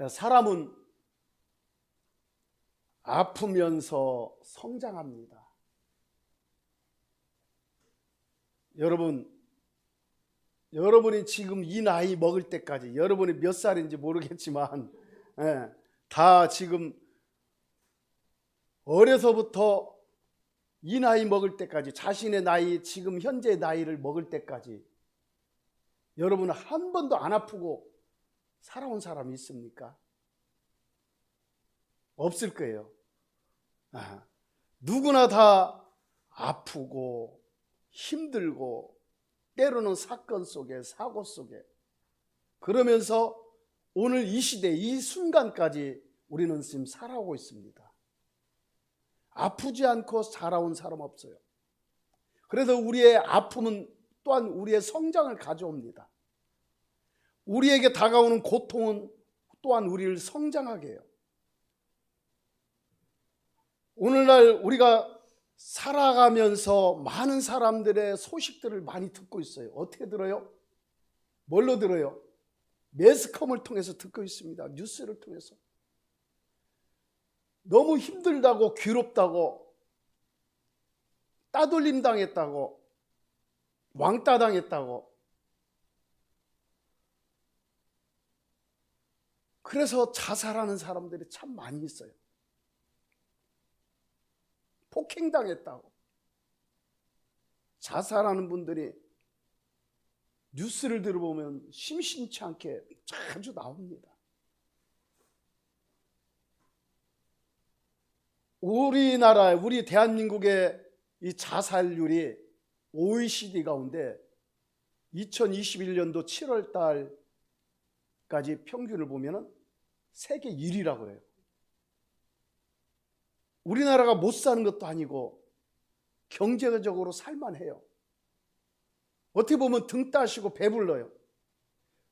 사람은 아프면서 성장합니다. 여러분이 지금 이 나이 먹을 때까지, 여러분이 몇 살인지 모르겠지만 다 지금 어려서부터 이 나이 먹을 때까지, 자신의 나이, 지금 현재 나이를 먹을 때까지 여러분은 한 번도 안 아프고 살아온 사람이 있습니까? 없을 거예요. 누구나 다 아프고 힘들고 때로는 사건 속에, 사고 속에, 그러면서 오늘 이 시대, 이 순간까지 우리는 지금 살아오고 있습니다. 아프지 않고 살아온 사람 없어요. 그래서 우리의 아픔은 또한 우리의 성장을 가져옵니다. 우리에게 다가오는 고통은 또한 우리를 성장하게 해요. 오늘날 우리가 살아가면서 많은 사람들의 소식들을 많이 듣고 있어요. 어떻게 들어요? 뭘로 들어요? 매스컴을 통해서 듣고 있습니다. 뉴스를 통해서. 너무 힘들다고, 괴롭다고, 따돌림 당했다고, 왕따 당했다고. 그래서 자살하는 사람들이 참 많이 있어요. 폭행당했다고 자살하는 분들이 뉴스를 들어보면 심심치 않게 자주 나옵니다. 우리나라, 우리 대한민국의 이 자살률이 OECD 가운데 2021년도 7월 달까지 평균을 보면 세계 1위라고 그래요. 우리나라가 못 사는 것도 아니고 경제적으로 살만해요. 어떻게 보면 등 따시고 배불러요.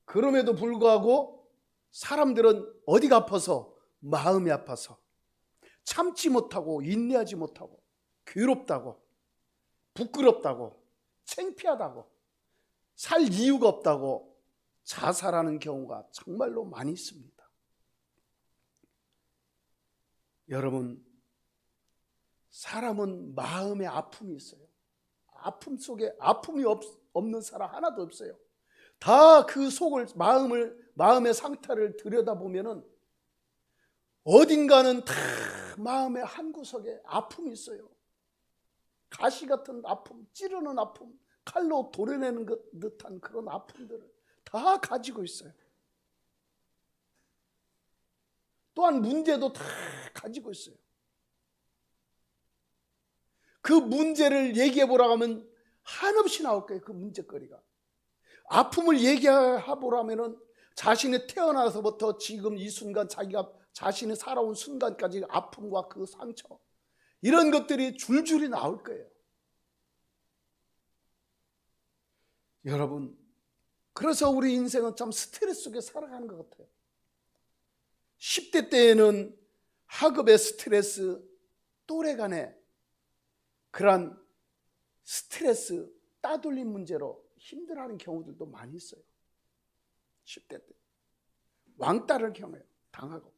그럼에도 불구하고 사람들은 어디가 아파서? 마음이 아파서 참지 못하고, 인내하지 못하고, 괴롭다고, 부끄럽다고, 창피하다고, 살 이유가 없다고 자살하는 경우가 정말로 많이 있습니다. 여러분, 사람은 마음에 아픔이 있어요. 아픔 속에 아픔이 없는 사람 하나도 없어요. 다 그 속을, 마음의 상태를 들여다보면은 어딘가는 다 마음의 한 구석에 아픔이 있어요. 가시 같은 아픔, 찌르는 아픔, 칼로 도려내는 듯한 그런 아픔들을 다 가지고 있어요. 또한 문제도 다 가지고 있어요. 그 문제를 얘기해 보라고 하면 한없이 나올 거예요. 그 문제거리가. 아픔을 얘기해 보라면은 자신이 태어나서부터 지금 이 순간, 자기가 자신이 살아온 순간까지 아픔과 그 상처, 이런 것들이 줄줄이 나올 거예요. 여러분, 그래서 우리 인생은 참 스트레스 속에 살아가는 것 같아요. 10대 때에는 학업의 스트레스, 또래 간의 그러한 스트레스, 따돌림 문제로 힘들어하는 경우들도 많이 있어요. 10대 때 왕따를 당하고,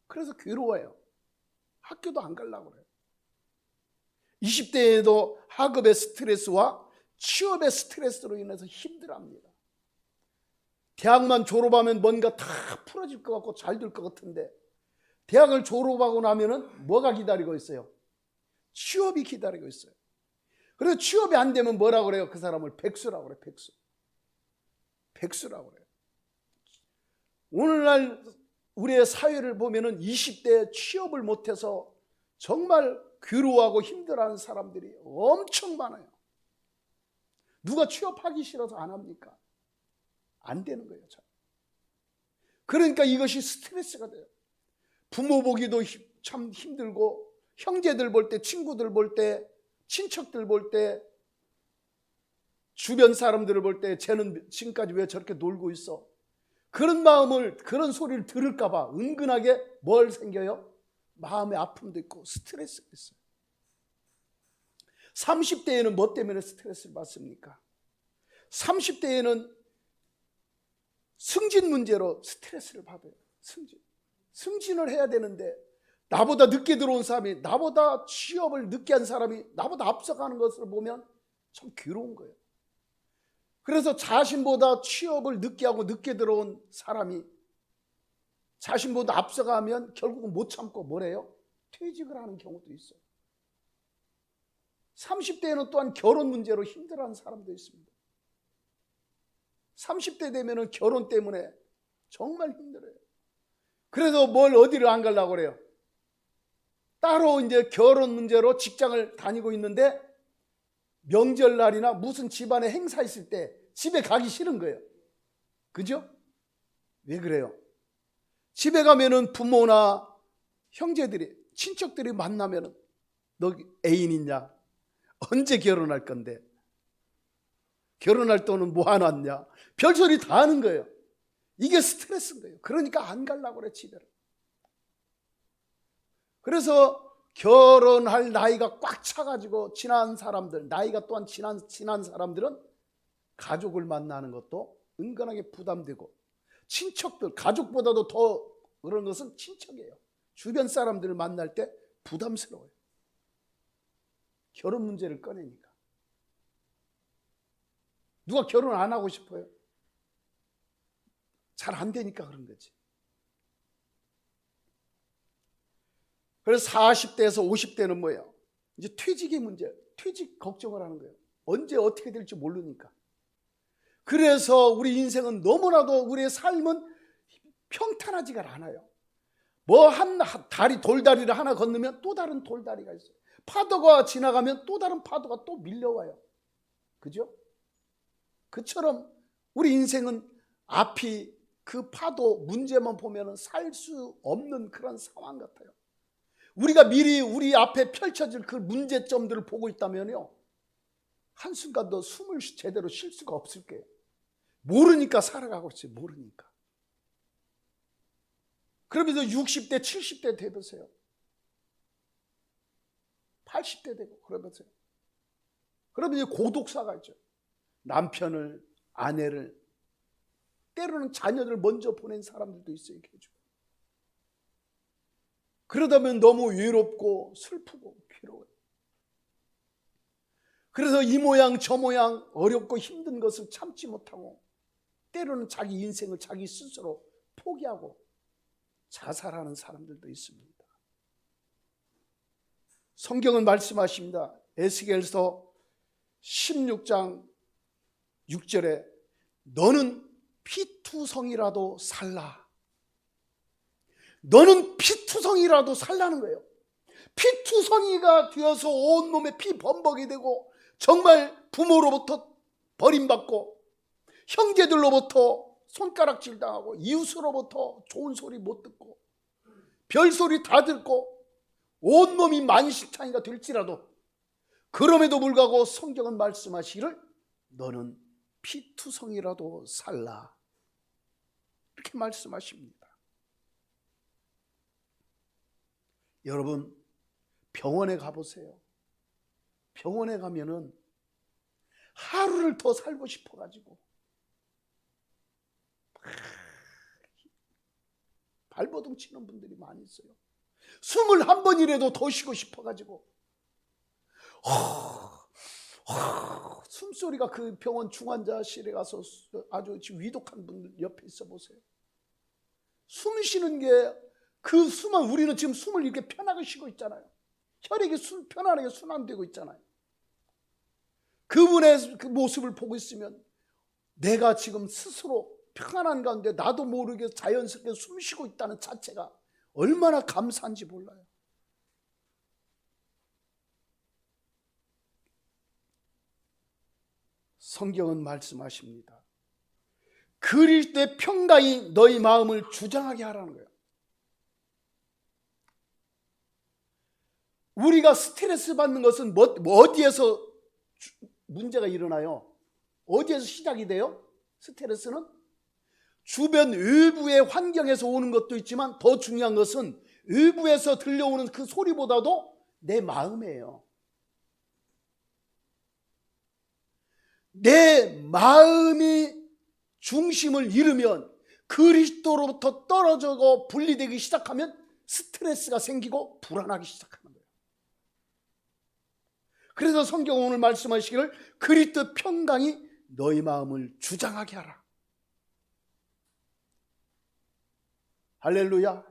그래서 괴로워요. 학교도 안 가려고 그래요. 20대에도 학업의 스트레스와 취업의 스트레스로 인해서 힘들어합니다. 대학만 졸업하면 뭔가 다 풀어질 것 같고 잘 될 것 같은데, 대학을 졸업하고 나면은 뭐가 기다리고 있어요? 취업이 기다리고 있어요. 그래서 취업이 안 되면 뭐라고 그래요? 그 사람을 백수라고 그래요. 백수라고 그래요. 오늘날 우리의 사회를 보면은 20대에 취업을 못해서 정말 괴로워하고 힘들어하는 사람들이 엄청 많아요. 누가 취업하기 싫어서 안 합니까? 안 되는 거예요. 그러니까 이것이 스트레스가 돼요. 부모 보기도 참 힘들고, 형제들 볼 때, 친구들 볼 때, 친척들 볼 때, 주변 사람들을 볼 때 쟤는 지금까지 왜 저렇게 놀고 있어? 그런 마음을, 그런 소리를 들을까 봐 은근하게 뭘 생겨요? 마음의 아픔도 있고 스트레스가 있어요. 30대에는 뭐 때문에 스트레스를 받습니까? 30대에는 승진 문제로 스트레스를 받아요. 승진을 해야 되는데 나보다 늦게 들어온 사람이, 나보다 취업을 늦게 한 사람이 나보다 앞서가는 것을 보면 참 괴로운 거예요. 그래서 자신보다 취업을 늦게 하고 늦게 들어온 사람이 자신보다 앞서가면 결국은 못 참고 뭐래요? 퇴직을 하는 경우도 있어요. 30대에는 또한 결혼 문제로 힘들어하는 사람도 있습니다. 30대 되면은 결혼 때문에 정말 힘들어요. 그래서 어디를 안 가려고 그래요? 따로 이제 결혼 문제로 직장을 다니고 있는데 명절날이나 무슨 집안에 행사 있을 때 집에 가기 싫은 거예요. 그죠? 왜 그래요? 집에 가면은 부모나 형제들이, 친척들이 만나면은 너 애인 있냐? 언제 결혼할 건데? 결혼할 돈은 뭐 안 왔냐? 별소리 다 하는 거예요. 이게 스트레스인 거예요. 그러니까 안 가려고 그래, 집에를. 그래서 결혼할 나이가 꽉 차가지고 지난 사람들, 나이가 또한 지난 사람들은 가족을 만나는 것도 은근하게 부담되고, 친척들, 가족보다도 더 그런 것은 친척이에요. 주변 사람들을 만날 때 부담스러워요. 결혼 문제를 꺼내니까. 누가 결혼 안 하고 싶어요? 잘 안 되니까 그런 거지. 그래서 40대에서 50대는 뭐예요? 이제 퇴직의 문제, 퇴직 걱정을 하는 거예요. 언제 어떻게 될지 모르니까. 그래서 우리 인생은 너무나도, 우리의 삶은 평탄하지가 않아요. 돌다리를 하나 건너면 또 다른 돌다리가 있어요. 파도가 지나가면 또 다른 파도가 또 밀려와요. 그죠? 그처럼 우리 인생은 앞이 그 파도 문제만 보면 살 수 없는 그런 상황 같아요. 우리가 미리 우리 앞에 펼쳐질 그 문제점들을 보고 있다면요, 한순간도 숨을 제대로 쉴 수가 없을 거예요. 모르니까 살아가고 있어요. 모르니까. 그러면서 60대 70대 되보세요. 80대 되고 그러면서요. 그러면 이제 고독사가 있죠. 남편을, 아내를, 때로는 자녀들 먼저 보낸 사람들도 있어요. 그러다 보면 너무 외롭고 슬프고 괴로워요. 그래서 이 모양 저 모양 어렵고 힘든 것을 참지 못하고 때로는 자기 인생을 자기 스스로 포기하고 자살하는 사람들도 있습니다. 성경은 말씀하십니다. 에스겔서 16장 6절에 너는 피투성이라도 살라. 너는 피투성이라도 살라는 거예요. 피투성이가 되어서 온몸에 피범벅이 되고 정말 부모로부터 버림받고 형제들로부터 손가락질 당하고 이웃으로부터 좋은 소리 못 듣고 별소리 다 듣고 온몸이 만신창이가 될지라도 그럼에도 불구하고 성경은 말씀하시기를 너는 피투성이라도 살라, 이렇게 말씀하십니다. 여러분, 병원에 가보세요. 병원에 가면은 하루를 더 살고 싶어가지고 발버둥 치는 분들이 많이 있어요. 숨을 한 번이라도 더 쉬고 싶어가지고 숨소리가, 그 병원 중환자실에 가서 아주 위독한 분들 옆에 있어 보세요. 숨 쉬는 게, 그 숨은, 우리는 지금 숨을 이렇게 편하게 쉬고 있잖아요. 혈액이 편안하게 순환되고 있잖아요. 그분의 그 모습을 보고 있으면 내가 지금 스스로 평안한 가운데 나도 모르게 자연스럽게 숨 쉬고 있다는 자체가 얼마나 감사한지 몰라요. 성경은 말씀하십니다. 그릴 때 평강이 너희 마음을 주장하게 하라는 거예요. 우리가 스트레스 받는 것은 어디에서 문제가 일어나요? 어디에서 시작이 돼요? 스트레스는 주변 외부의 환경에서 오는 것도 있지만 더 중요한 것은 외부에서 들려오는 그 소리보다도 내 마음이에요. 내 마음이 중심을 잃으면 그리스도로부터 떨어져고 분리되기 시작하면 스트레스가 생기고 불안하기 시작하는 거예요. 그래서 성경은 오늘 말씀하시기를 그리스도 평강이 너희 마음을 주장하게 하라. 할렐루야.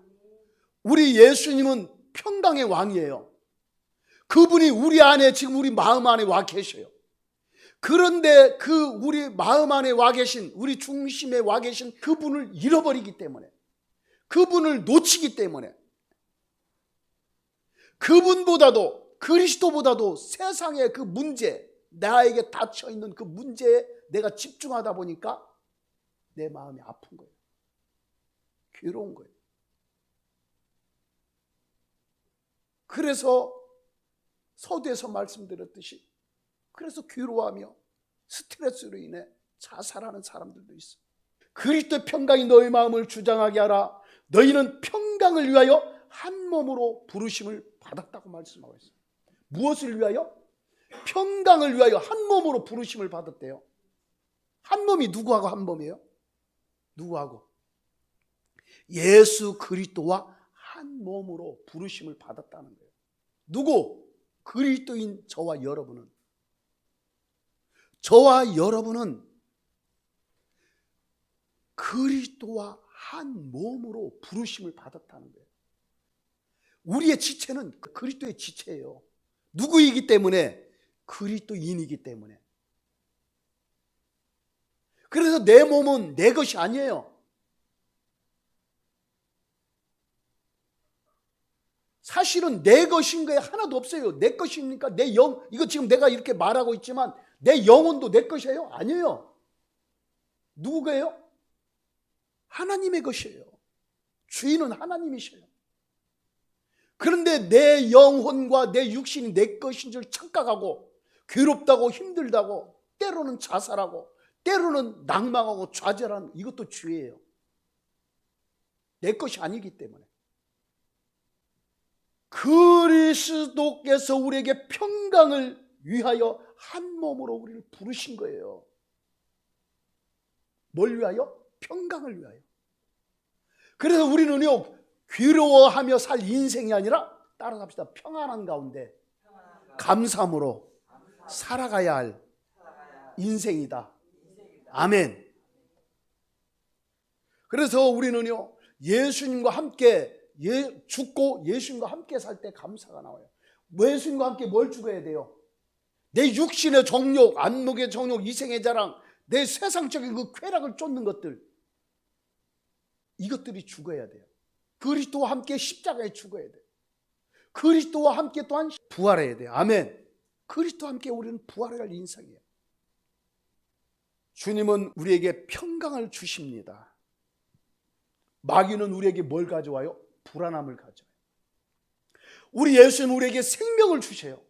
우리 예수님은 평강의 왕이에요. 그분이 우리 안에 지금 우리 마음 안에 와 계셔요. 그런데 그 우리 마음 안에 와 계신, 우리 중심에 와 계신 그분을 잃어버리기 때문에, 그분을 놓치기 때문에, 그분보다도 그리스도보다도 세상의 그 문제, 나에게 닫혀있는 그 문제에 내가 집중하다 보니까 내 마음이 아픈 거예요. 괴로운 거예요. 그래서 서두에서 말씀드렸듯이 그래서 괴로워하며 스트레스로 인해 자살하는 사람들도 있어요. 그리스도의 평강이 너희 마음을 주장하게 하라. 너희는 평강을 위하여 한 몸으로 부르심을 받았다고 말씀하고 있어요. 무엇을 위하여? 평강을 위하여 한 몸으로 부르심을 받았대요. 한 몸이 누구하고 한 몸이에요? 누구하고? 예수 그리스도와 한 몸으로 부르심을 받았다는 거예요. 누구? 그리스도인 저와 여러분은, 저와 여러분은 그리스도와 한 몸으로 부르심을 받았다는 거예요. 우리의 지체는 그리스도의 지체예요. 누구이기 때문에? 그리스도인이기 때문에. 그래서 내 몸은 내 것이 아니에요. 사실은 내 것인 게 하나도 없어요. 내 것입니까? 내 영, 이거 지금 내가 이렇게 말하고 있지만 내 영혼도 내 것이에요? 아니에요. 누구예요? 하나님의 것이에요. 주인은 하나님이셔요. 그런데 내 영혼과 내 육신이 내 것인 줄 착각하고 괴롭다고 힘들다고 때로는 자살하고 때로는 낭망하고 좌절하는 이것도 죄예요. 내 것이 아니기 때문에. 그리스도께서 우리에게 평강을 위하여 한 몸으로 우리를 부르신 거예요. 뭘 위하여? 평강을 위하여. 그래서 우리는요, 괴로워하며 살 인생이 아니라 따라갑시다. 평안한 가운데 감사함으로 살아가야 할 인생이다. 아멘. 그래서 우리는요, 예수님과 함께 죽고 예수님과 함께 살 때 감사가 나와요. 예수님과 함께 뭘 죽어야 돼요? 내 육신의 정욕, 안목의 정욕, 이생의 자랑, 내 세상적인 그 쾌락을 쫓는 것들, 이것들이 죽어야 돼요. 그리스도와 함께 십자가에 죽어야 돼요. 그리스도와 함께 또한 부활해야 돼요. 아멘. 그리스도와 함께 우리는 부활할 인생이에요. 주님은 우리에게 평강을 주십니다. 마귀는 우리에게 뭘 가져와요? 불안함을 가져와요. 우리 예수님은 우리에게 생명을 주셔요.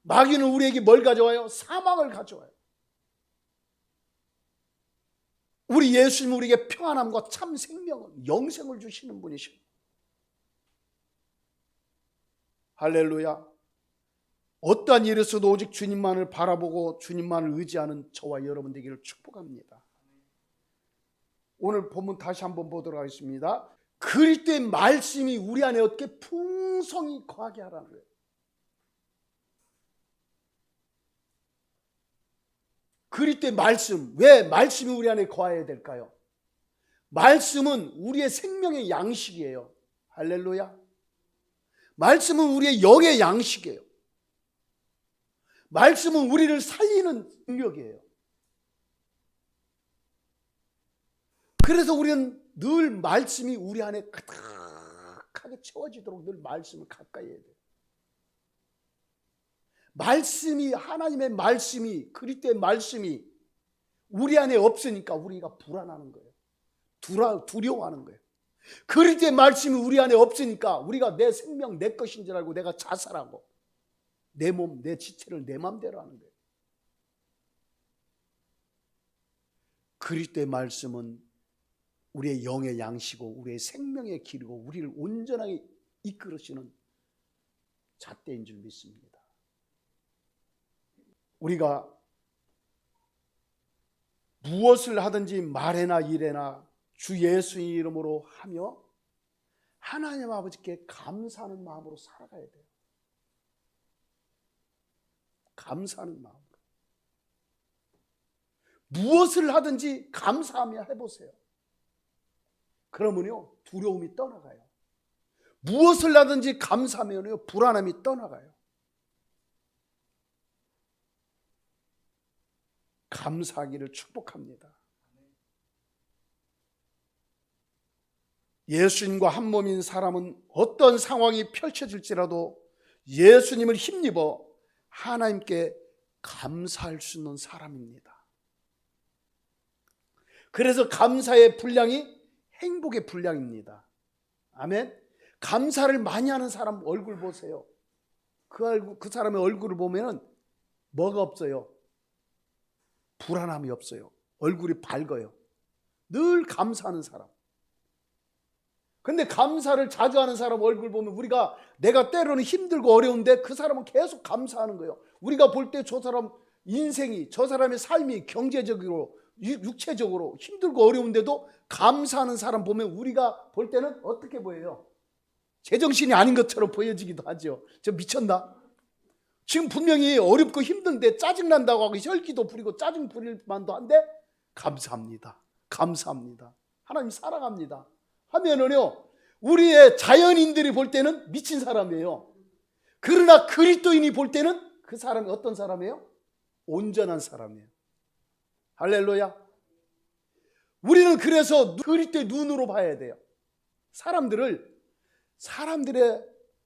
마귀는 우리에게 뭘 가져와요? 사망을 가져와요. 우리 예수님은 우리에게 평안함과 참 생명을, 영생을 주시는 분이셔요. 할렐루야. 어떠한 일에서도 오직 주님만을 바라보고 주님만을 의지하는 저와 여러분 되기를 축복합니다. 오늘 본문 다시 한번 보도록 하겠습니다. 그리스도의 말씀이 우리 안에 어떻게 풍성히 거하게 하라는 거예요. 그리스도의 말씀, 왜 말씀이 우리 안에 거해야 될까요? 말씀은 우리의 생명의 양식이에요. 할렐루야. 말씀은 우리의 영의 양식이에요. 말씀은 우리를 살리는 능력이에요. 그래서 우리는 늘 말씀이 우리 안에 가득하게 채워지도록 늘 말씀을 가까이 해야 돼요. 말씀이, 하나님의 말씀이, 그리스도의 말씀이 우리 안에 없으니까 우리가 불안하는 거예요. 두려워하는 거예요. 그리스도의 말씀이 우리 안에 없으니까 우리가 내 생명 내 것인 줄 알고 내가 자살하고 내 몸, 내 지체를 내 마음대로 하는 거예요. 그리스도의 말씀은 우리의 영의 양식이고 우리의 생명의 길이고 우리를 온전하게 이끌으시는 잣대인 줄 믿습니다. 우리가 무엇을 하든지 말에나 일에나 주 예수의 이름으로 하며 하나님 아버지께 감사하는 마음으로 살아가야 돼요. 감사하는 마음으로. 무엇을 하든지 감사하며 해보세요. 그러면요 두려움이 떠나가요. 무엇을 하든지 감사하면요 불안함이 떠나가요. 감사하기를 축복합니다. 예수님과 한 몸인 사람은 어떤 상황이 펼쳐질지라도 예수님을 힘입어 하나님께 감사할 수 있는 사람입니다. 그래서 감사의 분량이 행복의 분량입니다. 아멘. 감사를 많이 하는 사람 얼굴 보세요. 그 사람의 얼굴을 보면은 뭐가 없어요? 불안함이 없어요. 얼굴이 밝아요. 늘 감사하는 사람. 근데 감사를 자주 하는 사람 얼굴 보면 내가 때로는 힘들고 어려운데 그 사람은 계속 감사하는 거예요. 우리가 볼 때 저 사람 인생이, 저 사람의 삶이 경제적으로, 육체적으로 힘들고 어려운데도 감사하는 사람 보면 우리가 볼 때는 어떻게 보여요? 제정신이 아닌 것처럼 보여지기도 하죠. 저 미쳤나? 지금 분명히 어렵고 힘든데 짜증난다고 하고 혈기도 부리고 짜증 부릴 만도 한데 감사합니다. 감사합니다. 하나님 사랑합니다. 하면은요 우리의 자연인들이 볼 때는 미친 사람이에요. 그러나 그리스도인이 볼 때는 그 사람이 어떤 사람이에요? 온전한 사람이에요. 할렐루야. 우리는 그래서 그리스도의 눈으로 봐야 돼요. 사람들의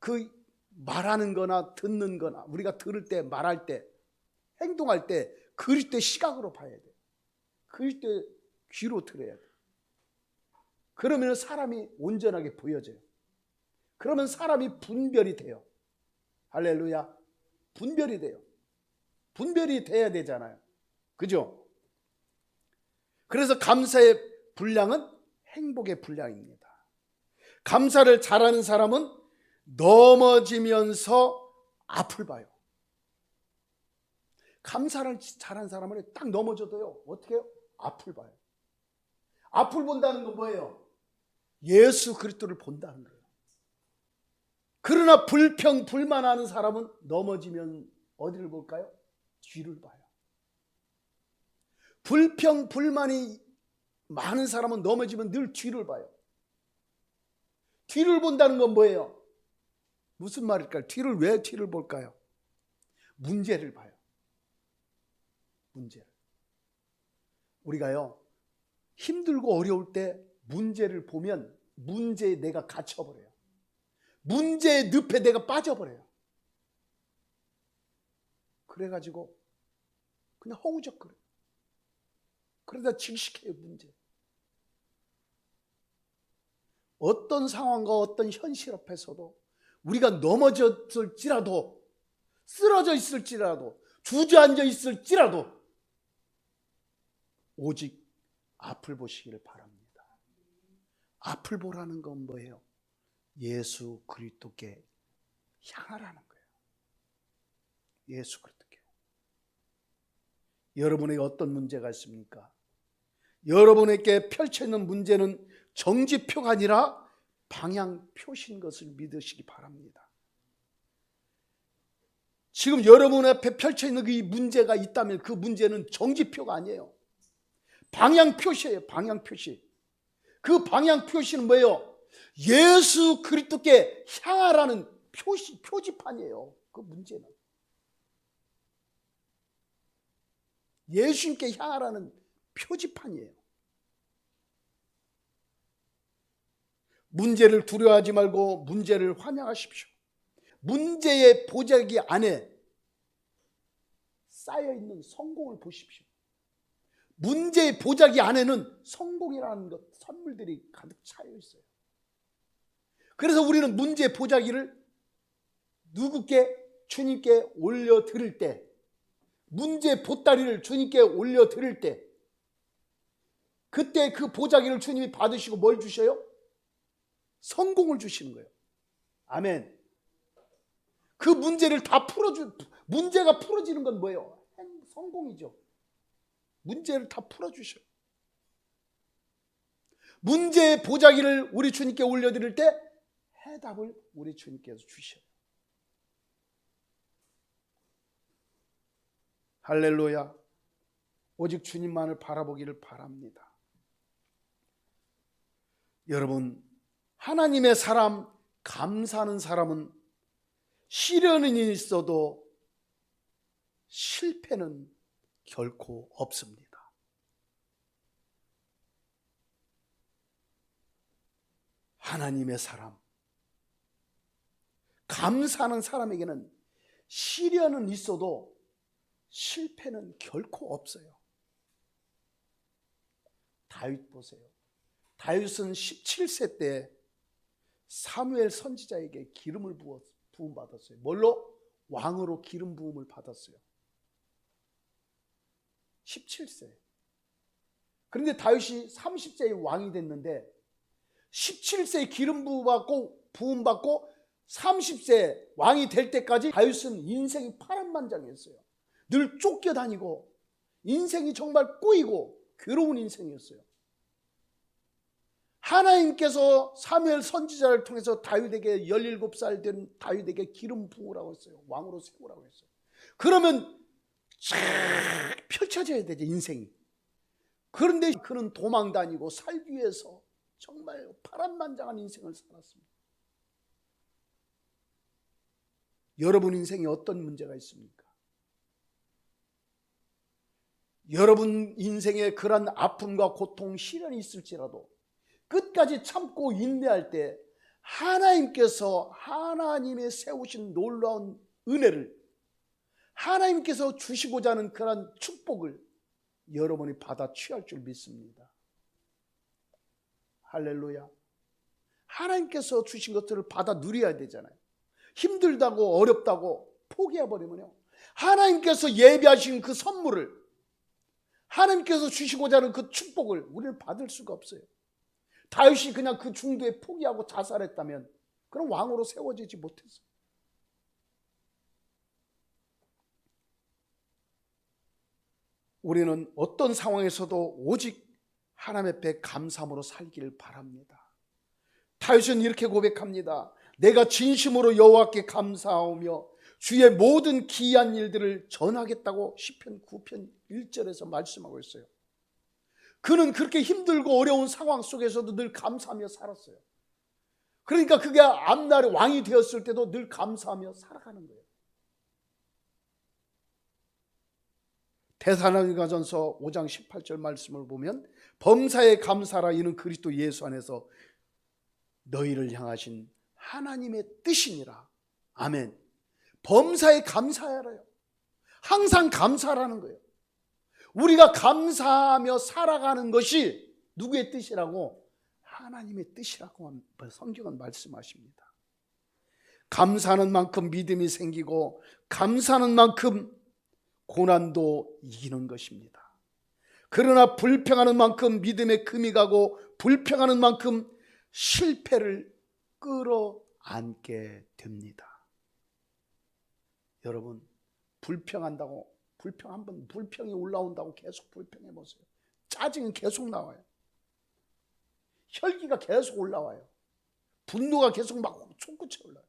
그 말하는 거나 듣는 거나 우리가 들을 때, 말할 때, 행동할 때 그리스도의 시각으로 봐야 돼요. 그리스도의 귀로 들어야 돼요. 그러면 사람이 온전하게 보여져요. 그러면 사람이 분별이 돼요. 할렐루야. 분별이 돼요. 분별이 돼야 되잖아요. 그죠? 그래서 감사의 분량은 행복의 분량입니다. 감사를 잘하는 사람은 넘어지면서 앞을 봐요. 감사를 잘하는 사람은 딱 넘어져도요 어떻게 해요? 앞을 봐요. 앞을 본다는 건 뭐예요? 예수 그리스도를 본다는 거예요. 그러나 불평불만하는 사람은 넘어지면 어디를 볼까요? 뒤를 봐요. 불평불만이 많은 사람은 넘어지면 늘 뒤를 봐요. 뒤를 본다는 건 뭐예요? 무슨 말일까요? 왜 뒤를 볼까요? 문제를 봐요. 문제를. 우리가요 힘들고 어려울 때 문제를 보면 문제에 내가 갇혀버려요. 문제의 늪에 내가 빠져버려요. 그래가지고 그냥 허우적거려요. 그러다 질식해요. 문제. 어떤 상황과 어떤 현실 앞에서도 우리가 넘어졌을지라도, 쓰러져 있을지라도, 주저앉아 있을지라도 오직 앞을 보시기를 바랍니다. 앞을 보라는 건 뭐예요? 예수 그리스도께 향하라는 거예요. 예수 그리스도께. 여러분에게 어떤 문제가 있습니까? 여러분에게 펼쳐있는 문제는 정지표가 아니라 방향표신 것을 믿으시기 바랍니다. 지금 여러분 앞에 펼쳐있는 이 문제가 있다면 그 문제는 정지표가 아니에요. 방향표시예요. 방향표시. 그 방향표시는 뭐예요? 예수 그리스도께 향하라는 표지판이에요. 그 문제는 예수님께 향하라는 표지판이에요. 문제를 두려워하지 말고 문제를 환영하십시오. 문제의 보자기 안에 쌓여있는 성공을 보십시오. 문제의 보자기 안에는 성공이라는 것, 선물들이 가득 차여 있어요. 그래서 우리는 문제의 보자기를 누구께? 주님께 올려드릴 때, 문제의 보따리를 주님께 올려드릴 때, 그때 그 보자기를 주님이 받으시고 뭘 주셔요? 성공을 주시는 거예요. 아멘. 그 문제를 다 문제가 풀어지는 건 뭐예요? 성공이죠. 문제를 다 풀어주셔요. 문제의 보자기를 우리 주님께 올려드릴 때 해답을 우리 주님께서 주셔요. 할렐루야. 오직 주님만을 바라보기를 바랍니다. 여러분, 하나님의 사람, 감사하는 사람은 시련은 있어도 실패는 결코 없습니다. 하나님의 사람, 감사하는 사람에게는 시련은 있어도 실패는 결코 없어요. 다윗 보세요. 다윗은 17세 때 사무엘 선지자에게 기름을 부음 받았어요. 뭘로? 왕으로 기름 부음을 받았어요. 17세. 그런데 다윗이 30세에 왕이 됐는데 17세에 기름 부음 받고 30세 왕이 될 때까지 다윗은 인생이 파란만장했어요. 늘 쫓겨다니고 인생이 정말 꼬이고 괴로운 인생이었어요. 하나님께서 사무엘 선지자를 통해서 다윗에게 17살 된 다윗에게 기름 부으라고 했어요. 왕으로 세우라고 했어요. 그러면 쫙 펼쳐져야 되죠, 인생이. 그런데 그는 도망 다니고 살기 위해서 정말 파란만장한 인생을 살았습니다. 여러분 인생에 어떤 문제가 있습니까? 여러분 인생에 그런 아픔과 고통, 시련이 있을지라도 끝까지 참고 인내할 때 하나님께서 하나님의 세우신 놀라운 은혜를, 하나님께서 주시고자 하는 그런 축복을 여러분이 받아 취할 줄 믿습니다. 할렐루야. 하나님께서 주신 것들을 받아 누려야 되잖아요. 힘들다고 어렵다고 포기해버리면요, 하나님께서 예비하신 그 선물을, 하나님께서 주시고자 하는 그 축복을 우리는 받을 수가 없어요. 다윗이 그냥 그 중도에 포기하고 자살했다면 그럼 왕으로 세워지지 못했어요. 우리는 어떤 상황에서도 오직 하나님 앞에 감사함으로 살기를 바랍니다. 다윗은 이렇게 고백합니다. 내가 진심으로 여호와께 감사하며 주의 모든 기이한 일들을 전하겠다고 시편 9편 1절에서 말씀하고 있어요. 그는 그렇게 힘들고 어려운 상황 속에서도 늘 감사하며 살았어요. 그러니까 그게 앞날에 왕이 되었을 때도 늘 감사하며 살아가는 거예요. 데살로니가전서 5장 18절 말씀을 보면 범사에 감사하라, 이는 그리스도 예수 안에서 너희를 향하신 하나님의 뜻이니라. 아멘. 범사에 감사하라요. 항상 감사하라는 거예요. 우리가 감사하며 살아가는 것이 누구의 뜻이라고? 하나님의 뜻이라고 성경은 말씀하십니다. 감사하는 만큼 믿음이 생기고 감사하는 만큼 고난도 이기는 것입니다. 그러나 불평하는 만큼 믿음에 금이 가고 불평하는 만큼 실패를 끌어안게 됩니다. 여러분, 불평한다고 한번 불평이 올라온다고 계속 불평해 보세요. 짜증이 계속 나와요. 혈기가 계속 올라와요. 분노가 계속 막 솟구쳐 올라요.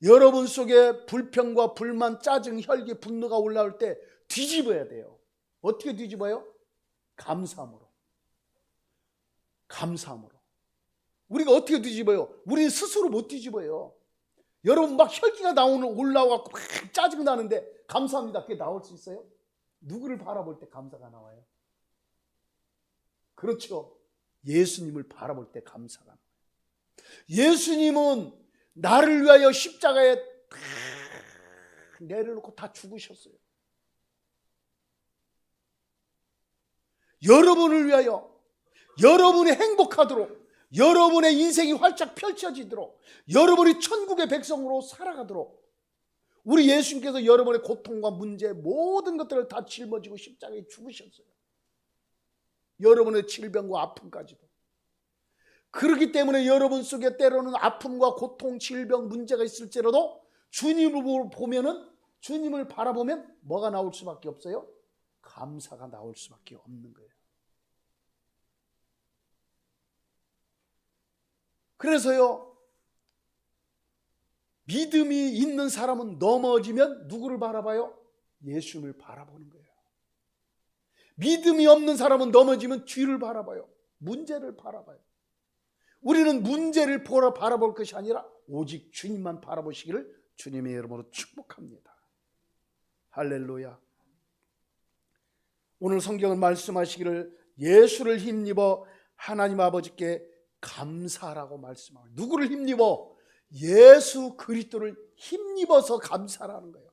여러분 속에 불평과 불만, 짜증, 혈기, 분노가 올라올 때 뒤집어야 돼요. 어떻게 뒤집어요? 감사함으로. 감사함으로. 우리가 어떻게 뒤집어요? 우리는 스스로 못 뒤집어요. 여러분 막 혈기가 올라와서 막 짜증 나는데 감사합니다, 그게 나올 수 있어요? 누구를 바라볼 때 감사가 나와요? 그렇죠. 예수님을 바라볼 때 감사가 나와요. 예수님은 나를 위하여 십자가에 내려놓고 다 죽으셨어요. 여러분을 위하여, 여러분이 행복하도록, 여러분의 인생이 활짝 펼쳐지도록, 여러분이 천국의 백성으로 살아가도록 우리 예수님께서 여러분의 고통과 문제 모든 것들을 다 짊어지고 십자가에 죽으셨어요. 여러분의 질병과 아픔까지도. 그렇기 때문에 여러분 속에 때로는 아픔과 고통, 질병, 문제가 있을지라도 주님을 보면은 주님을 바라보면 뭐가 나올 수밖에 없어요? 감사가 나올 수밖에 없는 거예요. 그래서요, 믿음이 있는 사람은 넘어지면 누구를 바라봐요? 예수님을 바라보는 거예요. 믿음이 없는 사람은 넘어지면 뒤를 바라봐요. 문제를 바라봐요. 우리는 문제를 바라볼 것이 아니라 오직 주님만 바라보시기를 주님의 이름으로 축복합니다. 할렐루야. 오늘 성경은 말씀하시기를 예수를 힘입어 하나님 아버지께 감사라고 말씀하고, 누구를 힘입어? 예수 그리스도를 힘입어서 감사라는 거예요.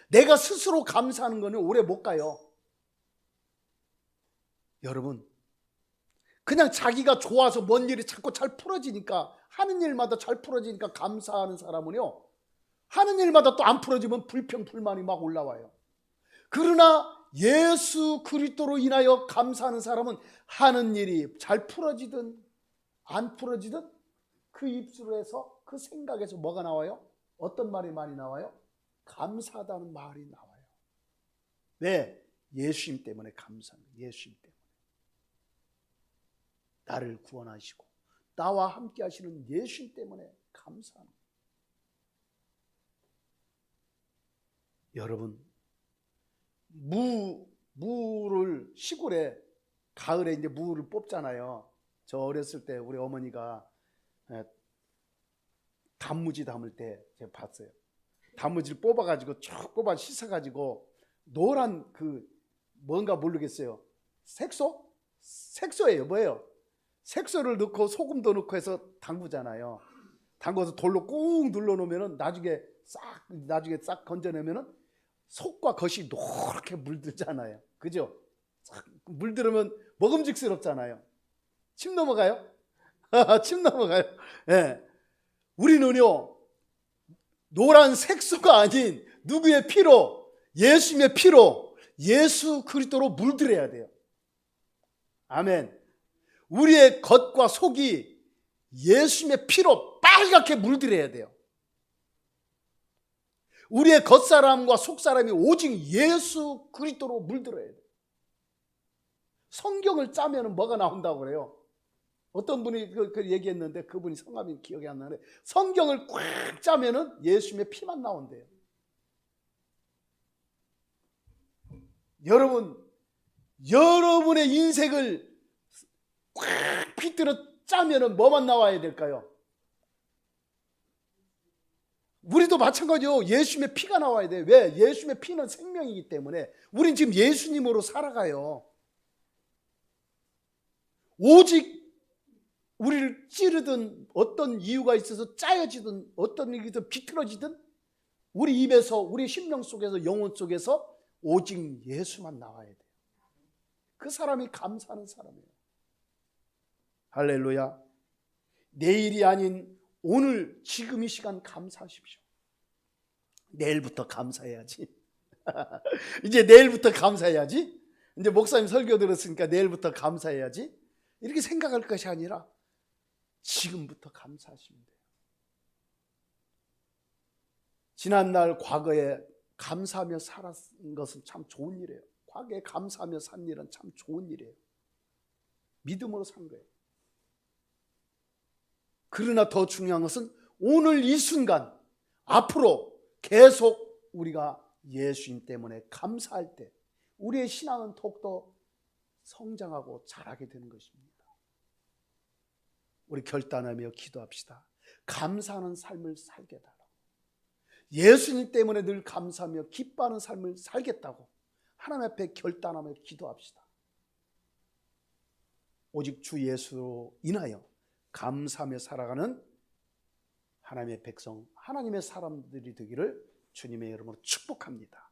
내가 스스로 감사하는 거는 오래 못 가요. 여러분, 그냥 자기가 좋아서 뭔 일이 자꾸 잘 풀어지니까, 하는 일마다 잘 풀어지니까 감사하는 사람은요, 하는 일마다 또 안 풀어지면 불평 불만이 막 올라와요. 그러나 예수 그리스도로 인하여 감사하는 사람은 하는 일이 잘 풀어지든 안 풀어지든 그 입술에서, 그 생각에서 뭐가 나와요? 어떤 말이 많이 나와요? 감사하다는 말이 나와요. 왜? 예수님 때문에 감사합니다. 예수님 때문에. 나를 구원하시고 나와 함께 하시는 예수님 때문에 감사합니다. 여러분, 무를 시골에 가을에 이제 무를 뽑잖아요. 저 어렸을 때 우리 어머니가 단무지 담을 때 제가 봤어요. 단무지를 뽑아가지고 쭉 뽑아 씻어가지고 노란 그 뭔가 모르겠어요. 색소? 색소예요. 뭐예요? 색소를 넣고 소금도 넣고 해서 담그잖아요. 담궈서 돌로 꾹 눌러놓으면 나중에 싹 건져내면은 속과 겉이 노랗게 물들잖아요. 그죠? 싹 물들으면 먹음직스럽잖아요. 침 넘어가요? 침 넘어가요. 예. 우리는요, 노란 색소가 아닌 누구의 피로? 예수님의 피로, 예수 그리스도로 물들여야 돼요. 아멘. 우리의 겉과 속이 예수님의 피로 빨갛게 물들여야 돼요. 우리의 겉사람과 속사람이 오직 예수 그리스도로 물들어야 돼요. 성경을 짜면 뭐가 나온다고 그래요? 어떤 분이 그 얘기했는데, 그분이 성함이 기억이 안 나는데, 성경을 꽉 짜면은 예수님의 피만 나온대요. 여러분의 인생을 꽉 비틀어 짜면은 뭐만 나와야 될까요? 우리도 마찬가지요. 예수님의 피가 나와야 돼요. 왜? 예수님의 피는 생명이기 때문에. 우린 지금 예수님으로 살아가요. 오직 우리를 찌르든 어떤 이유가 있어서 짜여지든 어떤 일이든 비틀어지든 우리 입에서, 우리 심령 속에서, 영혼 속에서 오직 예수만 나와야 돼요. 그 사람이 감사하는 사람이에요. 할렐루야. 내일이 아닌 오늘, 지금 이 시간 감사하십시오. 내일부터 감사해야지. 이제 내일부터 감사해야지. 이제 목사님 설교 들었으니까 내일부터 감사해야지. 이렇게 생각할 것이 아니라 지금부터 감사하시면 돼요. 지난날 과거에 감사하며 살았던 것은 참 좋은 일이에요. 과거에 감사하며 산 일은 참 좋은 일이에요. 믿음으로 산 거예요. 그러나 더 중요한 것은 오늘 이 순간, 앞으로 계속 우리가 예수님 때문에 감사할 때 우리의 신앙은 더욱더 성장하고 자라게 되는 것입니다. 우리 결단하며 기도합시다. 감사하는 삶을 살게 달라고. 예수님 때문에 늘 감사하며 기뻐하는 삶을 살겠다고 하나님 앞에 결단하며 기도합시다. 오직 주 예수로 인하여 감사하며 살아가는 하나님의 백성, 하나님의 사람들이 되기를 주님의 이름으로 축복합니다.